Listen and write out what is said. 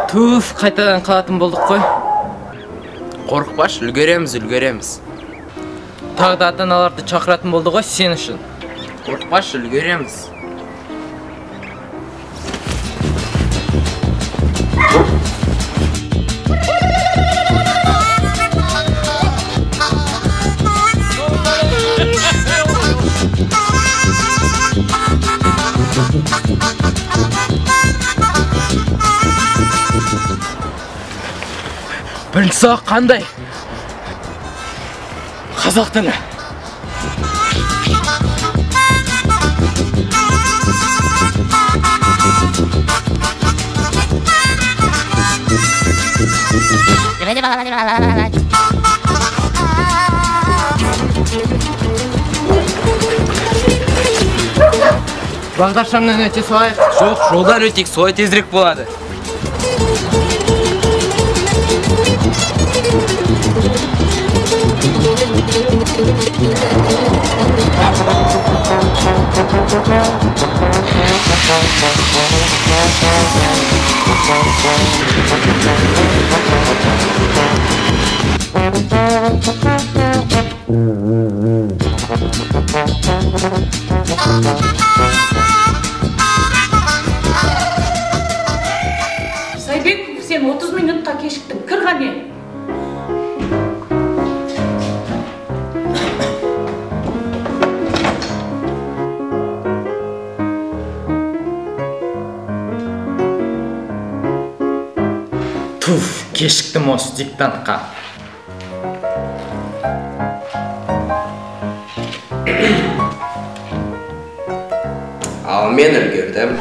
Туф, қайтадан қалатын болдық қой. Қорықпаш, үлгереміз. Тағы да ата-аналарды шақыратын болды ғой сен үшін. Қорықпаш, үлгереміз. Бірінші сабақ қандай? Қазақ тілі. Бағдаршамнан өте солай. Жоқ, жолдан өтейік, солай тезірек болады. Сайбек, сен 30 минутқа кешіктің, кір қане. Туф, кешіктім осы диктантқа. Ал мен үлгердім.